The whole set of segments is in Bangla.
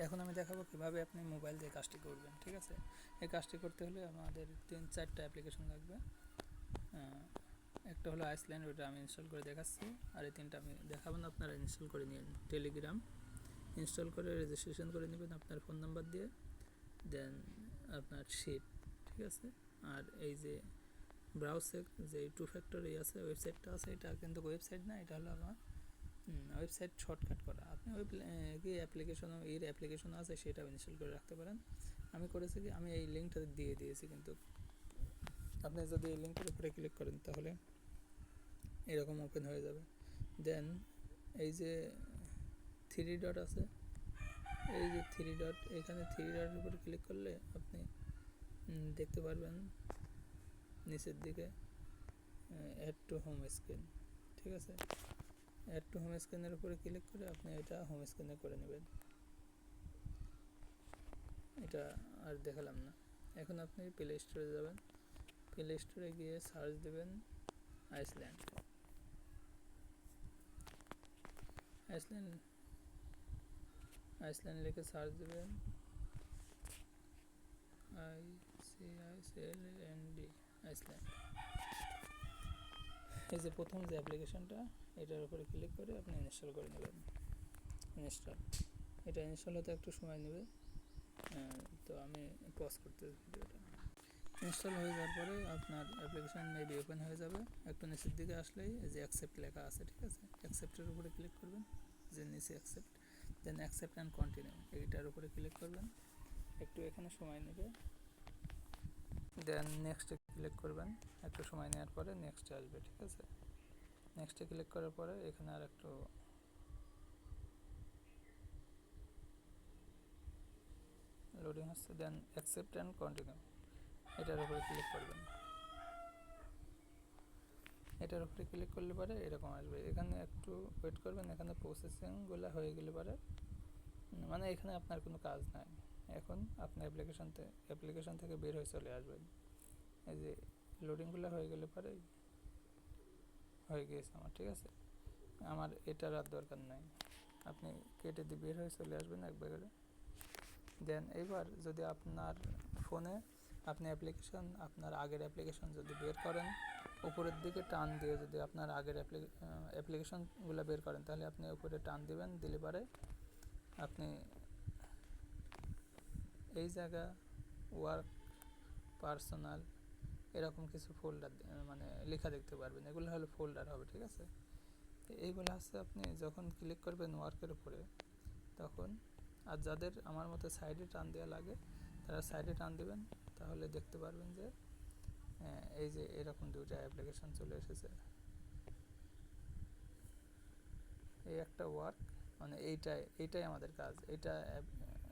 এখন আমি দেখাবো কিভাবে আপনি মোবাইল দিয়ে কাজটি করবেন। ঠিক আছে, এই কাজটি করতে হলে আমাদের 3-4টা অ্যাপ্লিকেশন লাগবে। একটা হলো আইসল্যান্ড, ওটা আমি ইনস্টল করে দেখাচ্ছি। আর এই তিনটা আমি দেখাবো না, আপনারা ইনস্টল করে নিন। টেলিগ্রাম ইনস্টল করে রেজিস্ট্রেশন করে নেবেন আপনার ফোন নাম্বার দিয়ে, দেন আপনার শিট। ঠিক আছে, আর এই যে ব্রাউজার যে 2 ফ্যাক্টর আছে ওয়েবসাইটটা আছে, এটা কিন্তু ওয়েবসাইট না, এটা হলো আমার ওয়েবসাইট শর্টকাট করা। আপনি ওই কি অ্যাপ্লিকেশন আছে সেটাও ইনস্টল করে রাখতে পারেন। আমি করেছি কি, আমি এই লিঙ্কটা দিয়ে দিয়েছি, কিন্তু আপনি যদি এই লিঙ্কের উপরে ক্লিক করেন তাহলে এরকম ওপেন হয়ে যাবে। দেন এই যে 3 ডট আছে, এই যে 3 ডট, এখানে 3 ডটের উপরে ক্লিক করলে আপনি দেখতে পারবেন নিচের দিকে অ্যাড টু হোম স্ক্রিন। ঠিক আছে, অ্যাড টু হোম স্ক্রিনের উপরে ক্লিক করে আপনি এটা হোম স্ক্রিনে করে নেবেন। এটা আর দেখালাম না। এখন আপনি প্লে স্টোরে যাবেন, প্লে স্টোরে গিয়ে সার্চ দেবেন আইসল্যান্ড। আইসল্যান্ড আইসল্যান্ড লিখে সার্চ দেবেন, ICICLAND, আইসল্যান্ড। এই যে প্রথম যে অ্যাপ্লিকেশনটা, এটার উপরে ক্লিক করে আপনি ইনস্টল করে নেবেন। ইনস্টল, এটা ইনস্টল হতে একটু সময় নেবে, তো আমি পজ করতে ভিডিওটা। ইনস্টল হয়ে যাওয়ার পরে আপনার অ্যাপ্লিকেশন মেবি ওপেন হয়ে যাবে। একটু নিচের দিকে আসলেই এই যে অ্যাকসেপ্ট লেখা আছে, ঠিক আছে, অ্যাকসেপ্টের উপরে ক্লিক করবেন, যে নিচে accept, then accept and continue, এইটার উপরে ক্লিক করবেন। একটু এখানে সময় নেবে, দেন নেক্সটে ক্লিক করবেন। একটু সময় নেওয়ার পরে নেক্সটে আসবে। ঠিক আছে, নেক্সটে ক্লিক করার পরে এখানে আর একটু লোডিং হচ্ছে, দেন অ্যাকসেপ্ট অ্যান্ড কন্টিনিউ, এটার উপরে ক্লিক করবেন। এটার উপরে ক্লিক করলে পরে এরকম আসবে। এখানে একটু ওয়েট করবেন, এখানে প্রসেসিংগুলো হয়ে গেলে পরে মানে এখানে আপনার কোনো কাজ নাই। এখন আপনি অ্যাপ্লিকেশন থেকে বের হয়ে চলে আসবেন। এই যে লোডিংগুলো হয়ে গেলে পরে হয়ে গিয়েছে আমার। ঠিক আছে, আমার এটার আর দরকার নাই, আপনি কেটে দিয়ে বের হয়ে চলে আসবেন একবারে। দেন এইবার যদি আপনার ফোনে আপনি আপনার আগের অ্যাপ্লিকেশন যদি বের করেন, উপরের দিকে টান দিয়ে যদি আপনার আগের অ্যাপ্লিকেশনগুলো বের করেন, তাহলে আপনি উপরে টান দিবেন, দিলে পরে আপনি এই জায়গা ওয়ার্ক, পার্সোনাল, এরকম কিছু ফোল্ডার মানে লেখা দেখতে পারবেন। এগুলো হলো ফোল্ডার হবে। ঠিক আছে, এইগুলো হচ্ছে আপনি যখন ক্লিক করবেন ওয়ার্কের উপরে তখন, আর যাদের আমার মতো সাইডে টান দেওয়া লাগে তারা সাইডে টান দেবেন, তাহলে দেখতে পারবেন যে এই যে এরকম দুইটা অ্যাপ্লিকেশন চলে এসেছে। এই একটা ওয়ার্ক, মানে এইটাই আমাদের কাজ, এইটা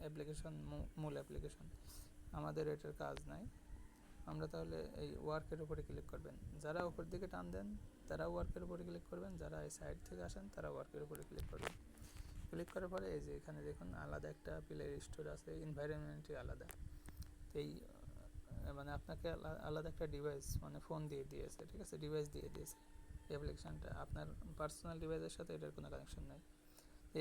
অ্যাপ্লিকেশন, মূল অ্যাপ্লিকেশন, আমাদের এটার কাজ নাই। আমরা তাহলে এই ওয়ার্কের উপরে ক্লিক করবেন। যারা উপর দিকে টান দেন তারা ওয়ার্কের উপরে ক্লিক করবেন, যারা এই সাইড থেকে আসেন তারা ওয়ার্কের উপরে ক্লিক করবেন। ক্লিক করার পরে এই যে এখানে দেখুন আলাদা একটা প্লে স্টোর আছে, এনভায়রনমেন্টই আলাদা। এই মানে আপনাকে আলাদা একটা ডিভাইস, মানে ফোন দিয়ে দিয়েছে। ঠিক আছে, ডিভাইস দিয়ে দিয়েছে। অ্যাপ্লিকেশানটা আপনার পার্সোনাল ডিভাইসের সাথে এটার কোনো কানেকশন নাই।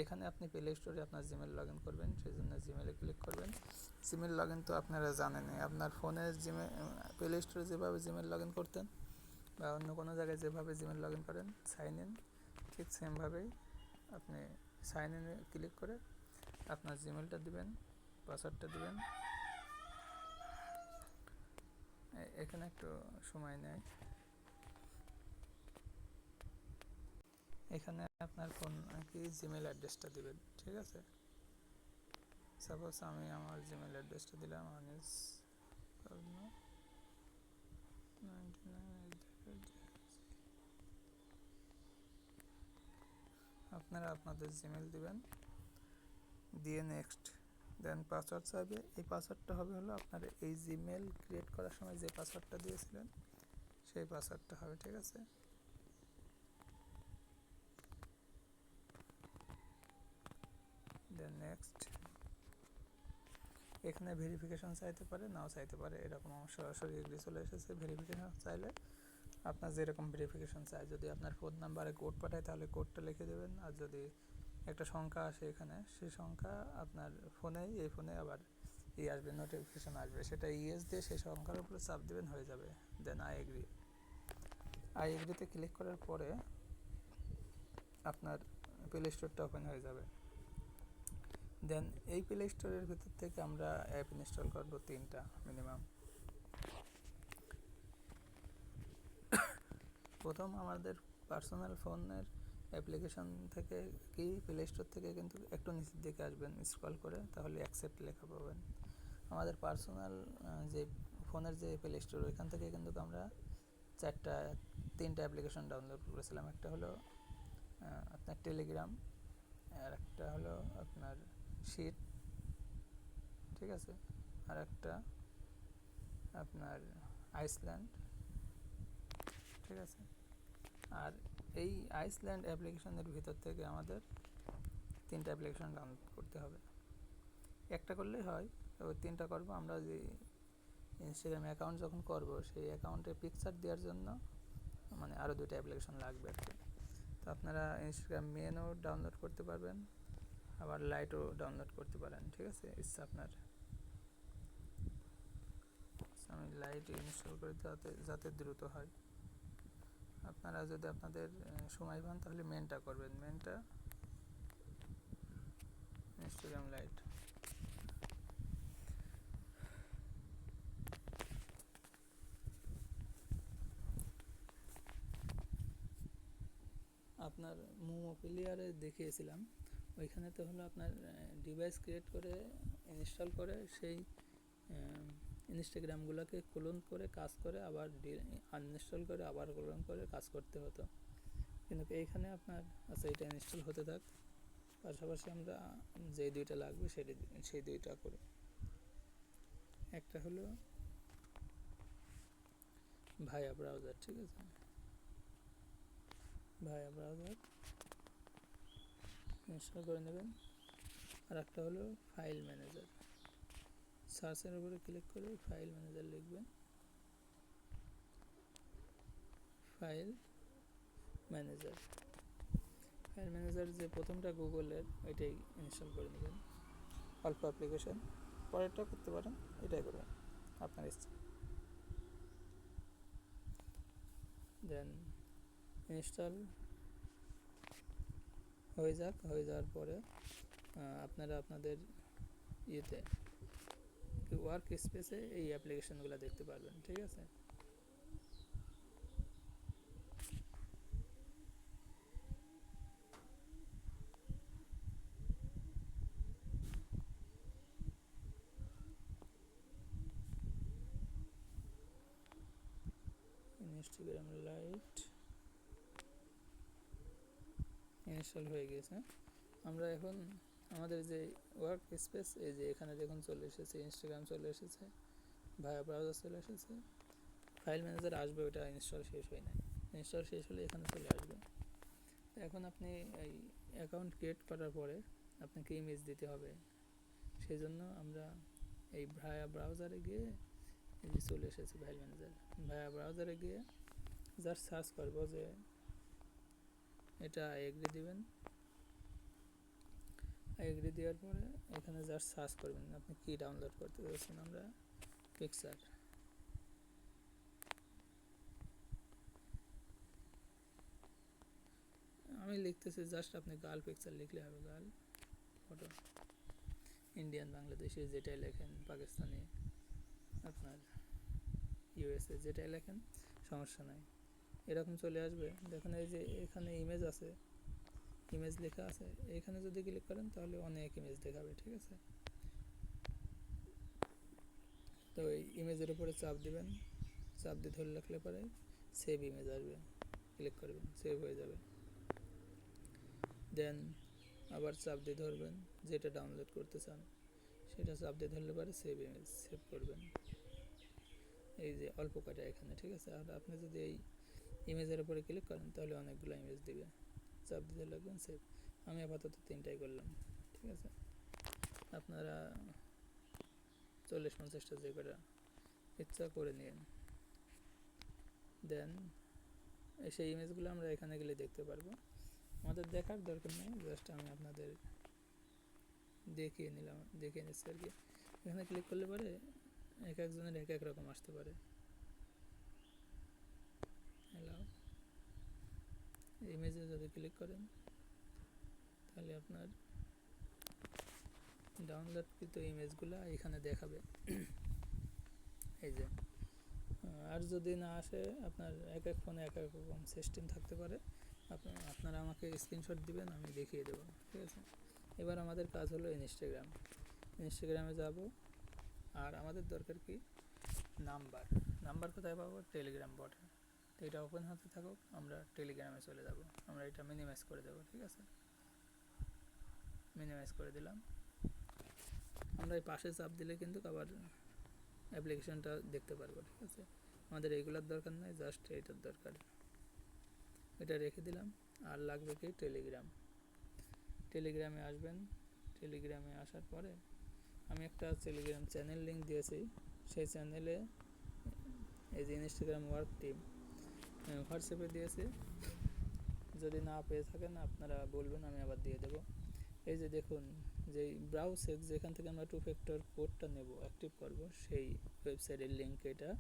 এখানে আপনি প্লে স্টোরে আপনার জিমেল লগ ইন করবেন, সেই জন্য জিমেলে ক্লিক করবেন। জিমেল লগ ইন তো আপনারা জানেনই, আপনার ফোনের প্লে স্টোরে যেভাবে জিমেল লগ ইন করতেন বা অন্য কোনো জায়গায় যেভাবে জিমেল লগ ইন করেন সাইন ইন, ঠিক সেমভাবেই আপনি সাইন ইনে ক্লিক করে আপনার জিমেলটা দিবেন, পাসওয়ার্ডটা দিবেন। এখানে একটু সময় নেয়। এখানে আপনার ফোন কি জিমেল অ্যাড্রেসটা দিবেন। ঠিক আছে, সাপোজ আমি আমার জিমেল অ্যাড্রেসটা দিলাম আনিস, আপনারা আপনাদের জিমেল দিবেন, দিয়ে নেক্সট, দেন পাসওয়ার্ড চাইবে। এই পাসওয়ার্ডটা হবে হলো আপনার এই জিমেল ক্রিয়েট করার সময় যে পাসওয়ার্ডটা দিয়েছিলেন সেই পাসওয়ার্ডটা হবে। ঠিক আছে, দেন নেক্সট। এখানে ভেরিফিকেশন চাইতে পারে, নাও চাইতে পারে, এরকম আমার সরাসরি এগ্রি চলে এসেছে। ভেরিফিকেশন চাইলে আপনার যেরকম ভেরিফিকেশন চাই, যদি আপনার ফোন নাম্বারে কোড পাঠায় তাহলে কোডটা লিখে দেবেন, আর যদি একটা সংখ্যা আসে এখানে, সেই সংখ্যা আপনার এই ফোনে আবার আসবে, নোটিফিকেশান আসবে, সেটা ইএস দিয়ে সেই সংখ্যার উপরে চাপ দেবেন, হয়ে যাবে। দেন আই এগ্রিতে ক্লিক করার পরে আপনার প্লে স্টোরটা ওপেন হয়ে যাবে। দেন এই প্লে স্টোরের ভিতর থেকে আমরা অ্যাপ ইনস্টল করবো 3টা মিনিমাম। প্রথম আমাদের পার্সোনাল ফোনের অ্যাপ্লিকেশন থেকে কি প্লে স্টোর থেকে কিন্তু একটু নিচের দিকে আসবেন স্ক্রল করে, তাহলে অ্যাকসেপ্ট লেখা পাবেন। আমাদের পার্সোনাল যে ফোনের যে প্লে স্টোর, ওইখান থেকে কিন্তু আমরা 3টা অ্যাপ্লিকেশন ডাউনলোড করেছিলাম। একটা হলো আপনার টেলিগ্রাম, আর একটা হলো আপনার শিট, ঠিক আছে, আর একটা আপনার আইসল্যান্ড, ঠিক আছে। আর এই আইসল্যান্ড অ্যাপ্লিকেশনের ভিতর থেকে আমাদের 3টা অ্যাপ্লিকেশন ডাউনলোড করতে হবে। একটা করলেই হয়, ওই 3টা করবো আমরা। যে ইনস্টাগ্রাম অ্যাকাউন্ট যখন করব, সেই অ্যাকাউন্টে পিকচার দেওয়ার জন্য মানে আরও 2টা অ্যাপ্লিকেশন লাগবে আর কি। তো আপনারা ইনস্টাগ্রাম মেনও ডাউনলোড করতে পারবেন, আবার লাইটও ডাউনলোড করতে পারেন, ঠিক আছে, ইচ্ছা আপনার। আমি লাইট ইনস্টল করি যাতে দ্রুত হয়। আপনারা যদি আপনাদের সময় পান তাহলে মেনটা করবেন, মেনটা ইনস্টাগ্রাম লাইট। আপনার মোমো প্লেয়ারে দেখিয়েছিলাম, ওইখানে তো হলো আপনার ডিভাইস ক্রিয়েট করে ইনস্টল করে সেই ইনস্টাগ্রামগুলোকে ক্লোন করে কাজ করে, আবার আনইনস্টল করে আবার ক্লোন করে কাজ করতে হতো। কিন্তু এইখানে আপনার আচ্ছা, এটা ইনস্টল হতে থাক, পাশাপাশি আমরা যে 2টা লাগবে সেই 2টা করি। একটা হলো ভায়া ব্রাউজার, ঠিক আছে, ভায়া ব্রাউজার ইনস্টল করে নেবেন। আর একটা হলো ফাইল ম্যানেজার, সার্চের উপরে ক্লিক করে ফাইল ম্যানেজার লিখবেন, ফাইল ম্যানেজার। ফাইল ম্যানেজার যে প্রথমটা গুগলের, ওইটাই ইনস্টল করে নেবেন, অল্প অ্যাপ্লিকেশন, পরেরটা করতে পারেন, এটাই করবেন আপনার ইচ্ছা। দেন ইনস্টল হয়ে যাওয়ার পরে আপনারা আপনাদের ইয়েতে ওয়ার্ক স্পেসে এই অ্যাপ্লিকেশনগুলো দেখতে পারবেন, ঠিক আছে। ইনস্টাগ্রাম লাইট ইনস্টল হয়ে গেছে। আমরা এখন আমাদের যে ওয়ার্ক স্পেস, এই যে এখানে দেখুন চলে এসেছে, ইনস্টাগ্রাম চলে এসেছে, ভায়া ব্রাউজার চলে এসেছে, ফাইল ম্যানেজার আসবে, ওটা ইনস্টল শেষ হয় নাই, ইনস্টল শেষ হলে এখানে চলে আসবে। এখন আপনি এই অ্যাকাউন্ট ক্রিয়েট করার পরে আপনাকে ইমেজ দিতে হবে, সেই জন্য আমরা এই ভায়া ব্রাউজারে গিয়ে, এই যে চলে এসেছে ফাইল ম্যানেজার, ভায়া ব্রাউজারে গিয়ে জাস্ট সার্চ করবো যে এটা এগ্রি দিবেন। এগ্রি দেওয়ার পরে এখানে জাস্ট সার্চ করবেন আপনি কি ডাউনলোড করতে চাচ্ছেন। আমরা পিকচার, আমি লিখতেছি জাস্ট, আপনি গার্ল পিকচার লিখলে হবে, গার্ল ফটো, ইন্ডিয়ান, বাংলাদেশি যেটাই লেখেন, পাকিস্তানি, আপনার ইউএসএ যেটাই লেখেন সমস্যা নাই, এরকম চলে আসবে। দেখুন এই যে এখানে ইমেজ আছে, ইমেজ লেখা আছে, এখানে যদি ক্লিক করেন তাহলে অনেক ইমেজ দেখাবে, ঠিক আছে। তো এই ইমেজের উপরে চাপ দিবেন, চাপ দিয়ে ধরে রাখলে পরে সেভ ইমেজ আসবে, ক্লিক করবেন, সেভ হয়ে যাবে। দেন আবার চাপ দিয়ে ধরবেন, যেটা ডাউনলোড করতে চান সেটা চাপ দিয়ে ধরলে পরে সেভ ইমেজ সেভ করবেন। এই যে অল্প কটা এখানে, ঠিক আছে। আর আপনি যদি এই ইমেজের উপরে ক্লিক করেন তাহলে অনেকগুলো ইমেজ দিবে, চাপ দিতে লাগবেন সেভ। আমি আপাতত 3টাই করলাম, ঠিক আছে। আপনারা 40-50টা যে কটা ইচ্ছা করে নিন। দেন সেই ইমেজগুলো আমরা এখানে গেলে দেখতে পারবো। আমাদের দেখার দরকার নেই, জাস্ট আমি আপনাদের দেখিয়ে নিচ্ছি আর কি। এখানে ক্লিক করলে পরে এক একজনের এক এক রকম আসতে পারে। ইমেজে যদি ক্লিক করেন তাহলে আপনার ডাউনলোডকৃত ইমেজগুলো এখানে দেখাবে। এই যে, আর যদি না আসে, আপনার এক এক ফোনে এক এক রকম সিস্টেম থাকতে পারে, আপনারা আমাকে স্ক্রিনশট দিবেন, আমি দেখিয়ে দেবো, ঠিক আছে। এবার আমাদের কাজ হলো ইনস্টাগ্রামে যাব। আর আমাদের দরকার কি, নাম্বার কোথায় পাবো, টেলিগ্রাম বটে। তো এটা ওপেন হাতে থাকুক, আমরা টেলিগ্রামে চলে যাব। আমরা এটা মিনিমাইজ করে দেবো, ঠিক আছে। মিনিমাইজ করে দিলাম। আমরা এই পাশে চাপ দিলে কিন্তু আবার অ্যাপ্লিকেশনটা দেখতে পারবো, ঠিক আছে। আমাদের এইগুলোর দরকার নেই, জাস্ট এইটার দরকার, এটা রেখে দিলাম। আর লাগবে কি, টেলিগ্রামে আসবেন। টেলিগ্রামে আসার পরে আমি একটা টেলিগ্রাম চ্যানেল লিঙ্ক দিয়েছি, সেই চ্যানেলে এই যে ইনস্টাগ্রাম ওয়ার্ক টিম হোয়াটসঅ্যাপে দিয়েছি। যদি না পেয়ে থাকেন আপনারা বলবেন, আমি আবার দিয়ে দেবো। এই যে দেখুন, যেই ব্রাউজার যেখান থেকে আমরা 2 ফ্যাক্টর কোডটা নেব, অ্যাক্টিভ করব, সেই ওয়েবসাইটের লিঙ্ক এটা।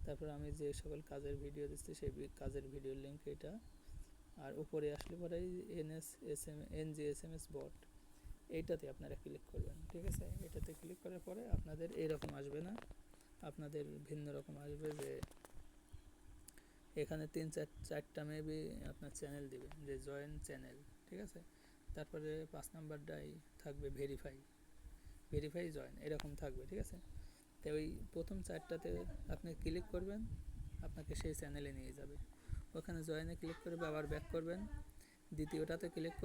তারপর আমি যে সকল কাজের ভিডিও দিচ্ছি সেই কাজের ভিডিওর লিঙ্ক এটা। আর উপরে আসলে পরে NGSMS বট, এইটাতে আপনারা ক্লিক করবেন, ঠিক আছে। এটাতে ক্লিক করার পরে আপনাদের এইরকম আসবে না, আপনাদের ভিন্ন রকম আসবে। যে এখানে 3-4টা মেবি আপনার চ্যানেল দিবে, যে জয়েন চ্যানেল, ঠিক আছে। তারপরে 5 নাম্বারটাই থাকবে ভেরিফাই জয়েন, এরকম থাকবে, ঠিক আছে। তো ওই প্রথম 4টাতে আপনি ক্লিক করবেন, আপনাকে সেই চ্যানেলে নিয়ে যাবে। ওখানে জয়েনে ক্লিক করবে, আবার ব্যাক করবেন, দ্বিতীয়টাতে ক্লিক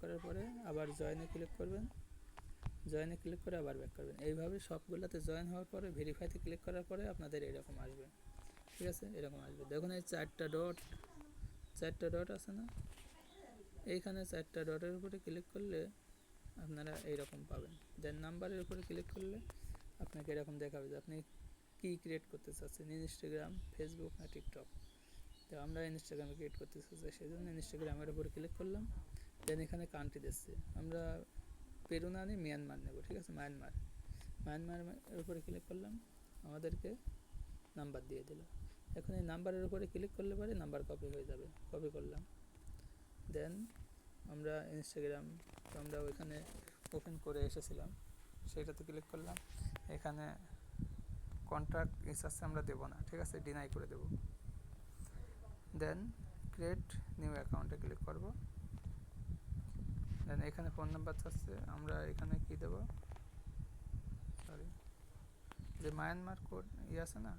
করার পরে আবার জয়েনে ক্লিক করবেন, জয়েনে ক্লিক করে আবার ব্যাক করবেন। এইভাবে সবগুলোতে জয়েন হওয়ার পরে ভেরিফাইতে ক্লিক করার পরে আপনাদের এরকম আসবে, ঠিক আছে। এরকম আসবে, দেখুন এই 4টা ডট আছে না, এইখানে 4টা ডটের উপরে ক্লিক করলে আপনারা এইরকম পাবেন। দেন নাম্বারের উপরে ক্লিক করলে আপনাকে এরকম দেখাবে যে আপনি কী ক্রিয়েট করতে চাচ্ছেন, ইনস্টাগ্রাম, ফেসবুক না টিকটক। তো আমরা ইনস্টাগ্রামে ক্রিয়েট করতে চাচ্ছি, সেই জন্য ইনস্টাগ্রামের উপরে ক্লিক করলাম। দেন এখানে কান্ট্রি দিচ্ছে, আমরা পেরু না নিয়ে মিয়ানমার নেব, ঠিক আছে। মায়ানমারের উপরে ক্লিক করলাম, আমাদেরকে নাম্বার দিয়ে দিল। এখন এই নাম্বারের উপরে ক্লিক করলে পরে নাম্বার কপি হয়ে যাবে, কপি করলাম। দেন আমরা ইনস্টাগ্রাম, আমরা ওইখানে ওপেন করে এসেছিলাম, সেইটাতে ক্লিক করলাম। এখানে কন্ট্যাক্ট আছে, আমরা দেবো না, ঠিক আছে, ডিনাই করে দেব। দেন ক্রিয়েট নিউ অ্যাকাউন্টে ক্লিক করব। দেন এখানে ফোন নাম্বার চাচ্ছে, আমরা এখানে কি দেব, যে মায়ানমার কোড আছে না,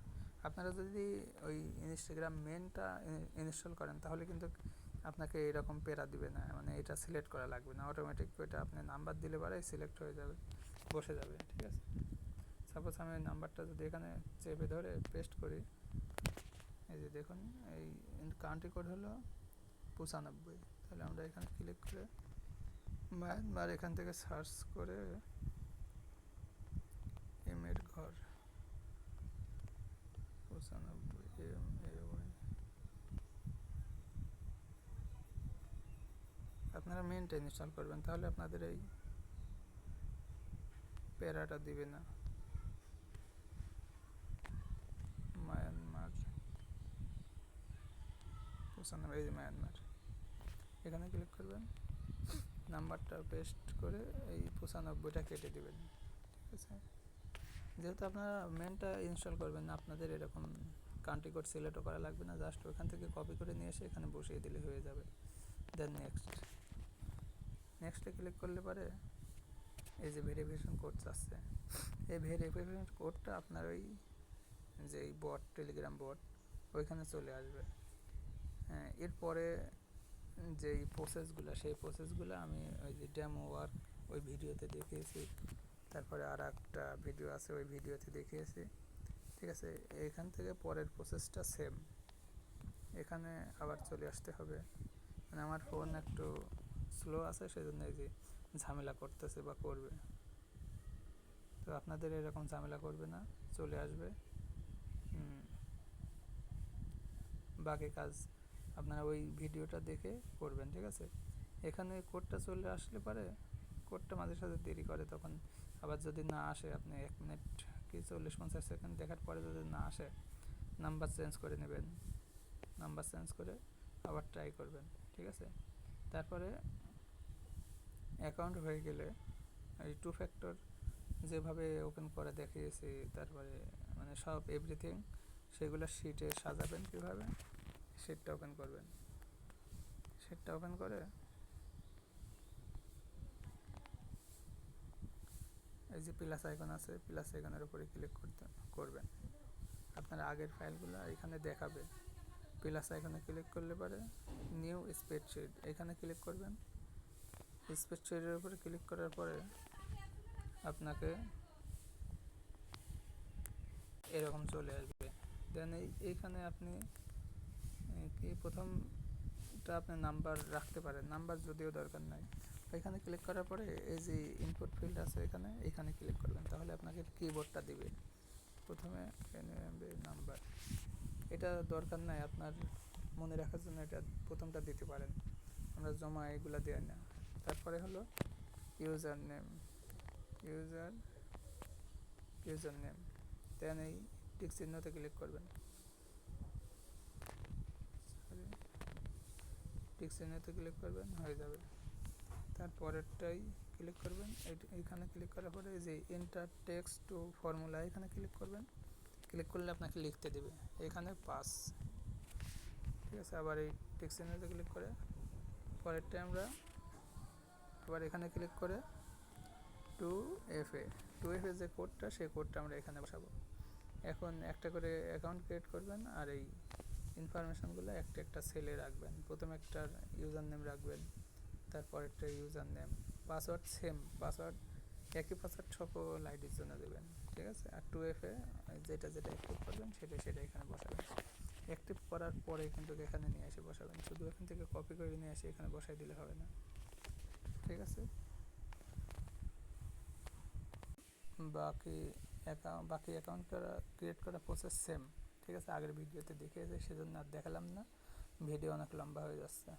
আপনারা যদি ওই ইনস্টাগ্রাম মেনটা ইনস্টল করেন তাহলে কিন্তু আপনাকে এরকম পেরা দিবে না, মানে এটা সিলেক্ট করা লাগবে না, অটোমেটিক ওইটা আপনি নাম্বার দিলে পরেই সিলেক্ট হয়ে যাবে, বসে যাবে, ঠিক আছে। সাপোজ আমি নাম্বারটা যদি এখানে চেপে ধরে পেস্ট করি, এই যে দেখুন এই কান্ট্রি কোড হলো 95। তাহলে আমরা এখানে ক্লিক করে মায়ানমার এখান থেকে সার্চ করে এমের ঘর 95 MAY, আপনারা মেনটা ইনস্টল করবেন, তাহলে আপনাদের এই প্যারাটা দিবে না। মায়ানমার 95, এই যে মায়ানমার, এখানে ক্লিক করবেন, নাম্বারটা পেস্ট করে এই 95টা কেটে দেবেন, ঠিক আছে। যেহেতু আপনারা মেনটা ইনস্টল করবেন না, আপনাদের এরকম কান্ট্রি কোড সিলেক্টও করা লাগবে না, জাস্ট ওখান থেকে কপি করে নিয়ে এসে এখানে বসিয়ে দিলে হয়ে যাবে। দেন নেক্সটে ক্লিক করলে পরে এই যে ভেরিফিকেশন কোড আসছে, এই ভেরিফিকেশন কোডটা আপনার ওই যে বট, টেলিগ্রাম বট, ওইখানে চলে আসবে। হ্যাঁ, এরপরে যেই প্রসেসগুলো, সেই প্রসেসগুলো আমি ওই যে ডেমো ওয়ার্ক ওই ভিডিওতে দেখিয়েছি, তারপরে আর একটা ভিডিও আছে ওই ভিডিওতে দেখিয়েছি, ঠিক আছে। এইখান থেকে পরের প্রসেসটা সেম, এখানে আবার চলে আসতে হবে। মানে আমার ফোন একটু স্লো আছে, সেজন্য এই যে ঝামেলা করতেছে বা করবে। তো আপনাদের এরকম ঝামেলা করবে না, চলে আসবে। বাকি কাজ আপনারা ওই ভিডিওটা দেখে করবেন, ঠিক আছে? এখানে কোডটা চলে আসলে পরে কোডটা মাঝে সাঝে দেরি করে, তখন আবার যদি না আসে আপনি 1 মিনিট কি 40-50 সেকেন্ড দেখার পরে যদি না আসে নাম্বার চেঞ্জ করে নেবেন, নাম্বার চেঞ্জ করে আবার ট্রাই করবেন, ঠিক আছে? তারপরে অ্যাকাউন্ট হয়ে গেলে এই 2 ফ্যাক্টর যেভাবে ওপেন করে দেখিয়েছি, তারপরে মানে সব এভরিথিং সেগুলো শিটে সাজাবেন। কীভাবে? শিটটা ওপেন করবেন, শিটটা ওপেন করে এই যে প্লাস আইকন আছে, প্লাস আইকনের উপরে ক্লিক করবেন। আপনার আগের ফাইলগুলো এখানে দেখাবে। প্লাস আইকনে ক্লিক করলে পরে নিউ স্প্রেডশিট এখানে ক্লিক করবেন। স্প্রেডশিটের উপরে ক্লিক করার পরে আপনাকে এরকম চলে আসবে। দেন এইখানে আপনি কি প্রথমটা আপনি নাম্বার রাখতে পারেন, নাম্বার যদিও দরকার নাই। এখানে ক্লিক করার পরে এই যে ইনপুট ফিল্ড আছে এখানে ক্লিক করবেন, তাহলে আপনাকে কিবোর্ডটা দিবে। প্রথমে নাম্বার, এটা দরকার নাই, আপনার মনে রাখার জন্য এটা প্রথমটা দিতে পারেন, আমরা জমা এগুলো দেওয়া না। তারপরে হলো ইউজার নেম, ইউজার নেম, দেন এই টিক চিহ্নতে ক্লিক করবেন, টিক চিহ্নতে ক্লিক করবেন, হয়ে যাবে। তারপরেরটাই ক্লিক করবেন, এইখানে ক্লিক করার পরে এই যে এন্টার টেক্সট টু ফর্মুলা এখানে ক্লিক করবেন। ক্লিক করলে আপনাকে লিখতে দেবে এখানে 5, ঠিক আছে? আবার এই টিক চিহ্নতে ক্লিক করে পরেরটা আমরা আবার এখানে ক্লিক করে 2FA যে কোডটা, সেই কোডটা আমরা এখানে বসাবো। এখন একটা করে অ্যাকাউন্ট ক্রিয়েট করবেন আর এই ইনফরমেশনগুলো একটা একটা সেলে রাখবেন। প্রথমে একটা ইউজার নেম রাখবেন, তারপর একটা user name, password same, password একই পাসওয়ার্ড সকল আইডির জন্য দেবেন, ঠিক আছে? আর 2FA যেটা অ্যাক্টিভ করবেন সেটা এখানে বসাবেন। অ্যাক্টিভ করার পরে কিন্তু এখানে নিয়ে এসে বসাবেন, শুধু এখান থেকে কপি করে নিয়ে এসে এখানে বসাই দিলে হবে না, ঠিক আছে? বাকি অ্যাকাউন্ট ক্রিয়েট করা প্রসেস সেম, ঠিক আছে? আগের ভিডিওতে দেখিয়েছে, সেজন্য আর দেখালাম না, ভিডিও অনেক লম্বা হয়ে যাচ্ছে।